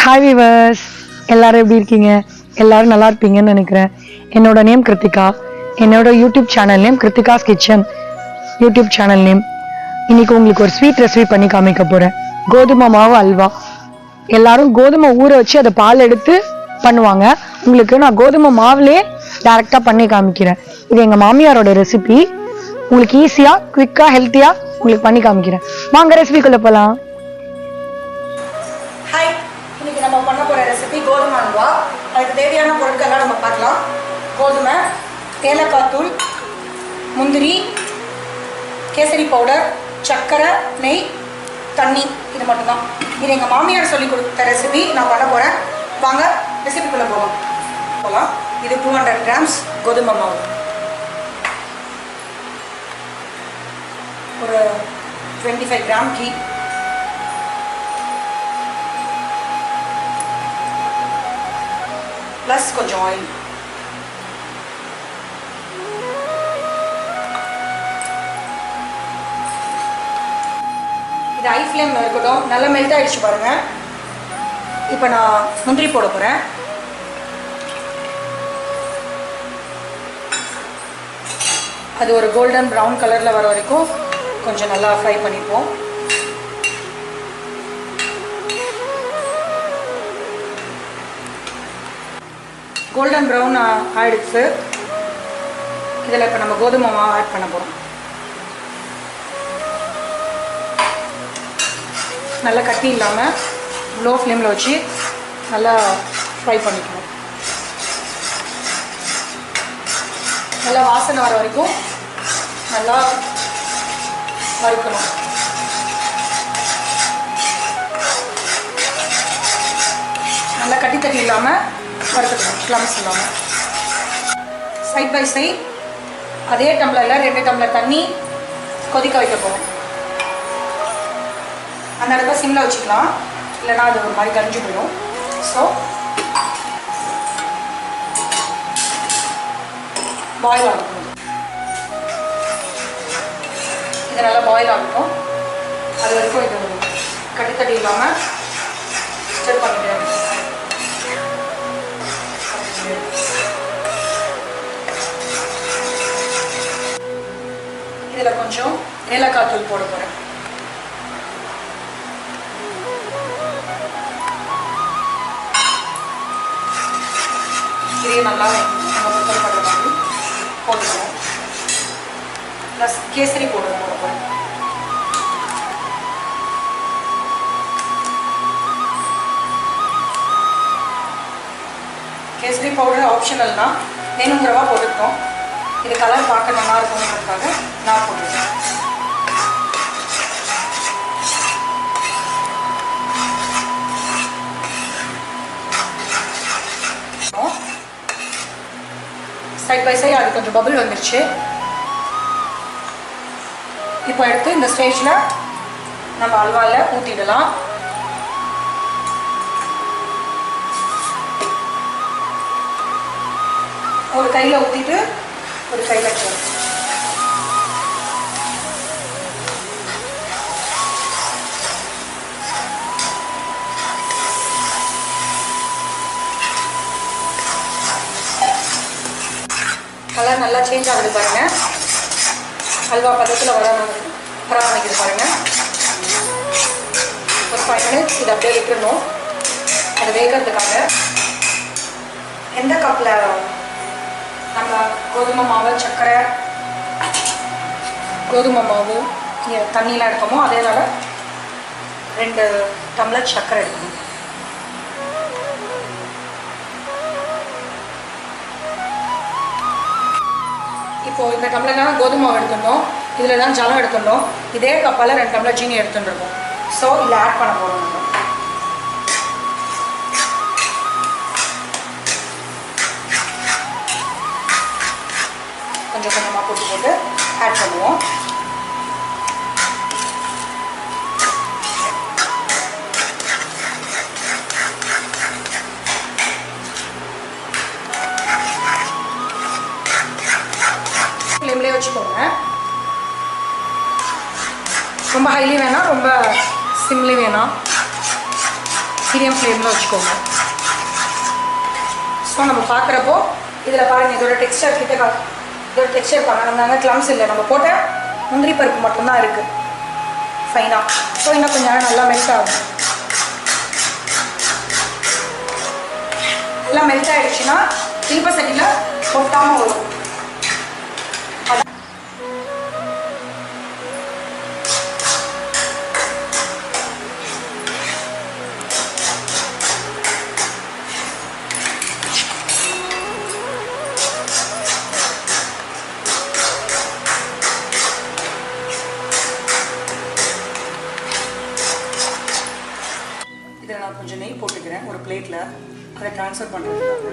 Hi viewers, எல்லாரும் எப்படி இருக்கீங்க? எல்லாரும் நல்லா இருப்பீங்கன்னு நினைக்கிறேன். என்னோட நேம் கிருத்திகா. என்னோட YouTube channel name Kiruthika's kitchen YouTube channel name. இன்னைக்கு உங்களுக்கு ஒரு ஸ்வீட் ரெசிபி பண்ணி காமிக்க போறேன். கோதுமை மாவு அல்வா. எல்லாரும் கோதுமை ஊற வச்சு அதை பால் எடுத்து பண்ணுவாங்க. உங்களுக்கு நான் கோதுமை மாவுலேயே டைரக்டா பண்ணி காமிக்கிறேன். இது எங்க மாமியாரோட ரெசிபி. உங்களுக்கு ஈஸியா, குவிக்கா, ஹெல்த்தியா உங்களுக்கு பண்ணி காமிக்கிறேன். வாங்க ரெசிபிக்குள்ள போலாம். ஹாய், இன்னைக்கு நம்ம பண்ண போகிற ரெசிபி கோதுமை அல்வா. அதுக்கு தேவையான பொருட்கள்லாம் நம்ம பார்க்கலாம். கோதுமை, ஏலக்காய் தூள், முந்திரி, கேசரி பவுடர், சர்க்கரை, நெய், தண்ணி, இது மட்டும்தான். இது எங்கள் மாமியார் சொல்லி கொடுத்த ரெசிபி. நான் பண்ண போகிறேன். வாங்க ரெசிபிக்குள்ளே போகலாம். இது 200 கிராம்ஸ் கோதுமை மாவு, ஒரு 25 கிராம் கீ, ப்ளஸ் கொஞ்சம் ஆயில். இது ஹை ஃப்ளேமில் இருக்கட்டும். நல்லா மெல்ட் ஆகிடுச்சு பாருங்கள். இப்போ நான் முந்திரி போட போகிறேன். அது ஒரு கோல்டன் ப்ரௌன் கலரில் வர வரைக்கும் கொஞ்சம் நல்லா ஃப்ரை பண்ணிப்போம். கோல்டன் ப்ரௌன் ஆயிடுச்சு. இதில் இப்போ நம்ம கோதுமை மாவு ஆட் பண்ண போகிறோம். நல்லா கட்டி இல்லாமல் லோ ஃப்ளேமில் வச்சு நல்லா ஃப்ரை பண்ணிக்கணும். நல்லா வாசனை வர வரைக்கும் நல்லா வறுக்கணும். நல்லா கட்டி இல்லாமல் வறுத்துக்கணும், க்ளம்ஸ் இல்லாமல். சைட் பை சைட் அதே டம்ளரில் 2 டம்ளர் தண்ணி கொதிக்க வைக்க போகிறோம். அந்த இடத்துல சிம்மில் வச்சுக்கலாம், இல்லைனா அது ஒரு மாதிரி கரிஞ்சு போயிடும். ஸோ பாயில் ஆகணும். இது நல்லா பாயில் ஆகட்டும். அது வரைக்கும் இது கட்டி இல்லாமல் ஸ்டிர் பண்ணிட்டு இதில் கொஞ்சம் ஏலக்காய் தூள் போட போகிறேன். இதே நல்லா நம்ம ப்ரிப்பேர் பண்ணுற மாதிரி போட்டுக்கணும். ப்ளஸ் கேசரி பவுடர் போட போகிறேன். கேசரி பவுடர் ஆப்ஷனல் தான், வேணுங்கிறவா போட்டுக்கிட்டோம். இது கலர் பார்க்க நல்லா இருக்கும்ன்றதுக்காக நான் போட்டுருக்கேன். சைட் பை சைட் அது கொஞ்சம் பபிள் வந்துருச்சு. இப்போ எடுத்து இந்த ஸ்டேஜில் நம்ம அல்வாவில் ஊற்றிடலாம். ஒரு கையில் ஊற்றிட்டு ஒரு கையில் வச்சிடும். கலர் நல்லா சேஞ்ச் ஆகுது பாருங்கள். அல்வா பதத்தில் வர ஆரம்பிக்குது பாருங்கள். ஒரு 5 மினிட்ஸ் இதை அப்படியே விட்டுடணும், அதை வேகிறதுக்காக. எந்த கப்பில் நம்ம கோதுமை மாவு, சர்க்கரை, கோதுமை மாவு, தண்ணியெலாம் எடுக்கமோ அதேனால 2 டம்ளர் சர்க்கரை எடுக்கணும். இப்போது இந்த டம்ளர்லாம் கோதுமை மாவு எடுத்துட்டோம், இதில் தான் ஜலம் எடுத்துட்டோம். இதே கப்பால் 2 டம்ளர் ஜீனி எடுத்துட்டுருக்கோம். ஸோ இதில் ஆட் பண்ண போகிறோம். நம்ம கொஞ்சம் கொஞ்சமாக போட்டு ஆட் பண்ணுவோம். ஃப்ளேம்லேயே வச்சுக்கோங்க. ரொம்ப ஹைலி வேணாம், ரொம்ப சிம்லி வேணாம். மீடியம் ஃப்ளேமில் வச்சுக்கோங்க. ஸோ நம்ம பார்க்குறப்போ இதில் பாருங்கள், இதோட டெக்ஸ்டர் இதோட டெக்ஸ்டர் பாருங்க, கிளம்ஸ் இல்லை, நம்ம போட்ட முந்திரி பருப்பு மட்டும்தான் இருக்குது ஃபைனாக. ஸோ இன்னும் கொஞ்சம் நேரம் நல்லா மெல்ட் ஆகும். நல்லா மெல்ட் ஆகிடுச்சுன்னா இல்ப சட்டியில் கொட்டாமல் வரும். இதில் நான் கொஞ்சம் நெய் போட்டுக்கிறேன் ஒரு பிளேட்டில், அதை ட்ரான்ஸ்ஃபர் பண்ணுறதுக்காக.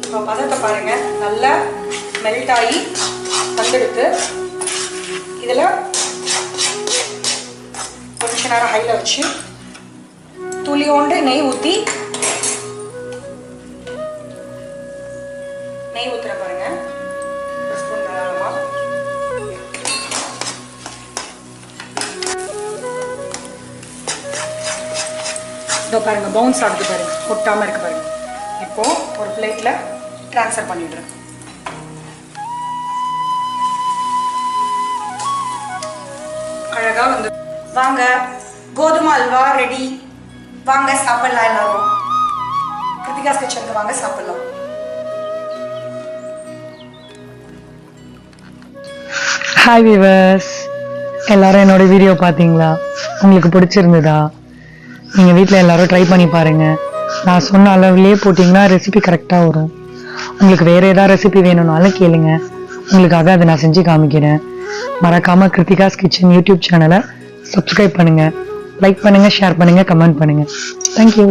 இப்போ பதத்தை பாருங்கள், நல்லா மெல்ட் ஆகி வந்துடுத்து. இதில் கொஞ்ச நேரம் ஹையில் வச்சு துளியோண்டு நெய் ஊற்றுற பாருங்கள், ஒரு ஸ்பூன் தாராளமாக. இதோ பாருங்கள், பவுன்ஸ் ஆகுது பாருங்கள், கொட்டாமல் இருக்குது பாருங்கள். இப்போது ஒரு பிளேட்டில் ட்ரான்ஸ்ஃபர் பண்ணிடுறேன். அழகாக வந்து வாங்க, கோதுமை அல்வா ரெடி. வாங்க சாப்பிடலாம், எல்லாரும் கிருத்திகாஸ் கிச்சனுக்கு வாங்க சாப்பிடலாம். ஹாய் வீவர்ஸ், எல்லாரும் என்னோட வீடியோ பார்த்தீங்களா? உங்களுக்கு பிடிச்சிருந்ததா? நீங்கள் வீட்டில் எல்லாரும் ட்ரை பண்ணி பாருங்கள். நான் சொன்ன அளவுலேயே போட்டிங்கன்னா ரெசிபி கரெக்டாக வரும். உங்களுக்கு வேறு ஏதாவது ரெசிபி வேணும்னாலும் கேளுங்க, உங்களுக்காக அதை நான் செஞ்சு காமிக்கிறேன். மறக்காமல் கிருத்திகாஸ் கிச்சன் யூடியூப் சேனலை சப்ஸ்கிரைப் பண்ணுங்கள், லைக் பண்ணுங்கள், ஷேர் பண்ணுங்கள், கமெண்ட் பண்ணுங்கள். தேங்க்யூ.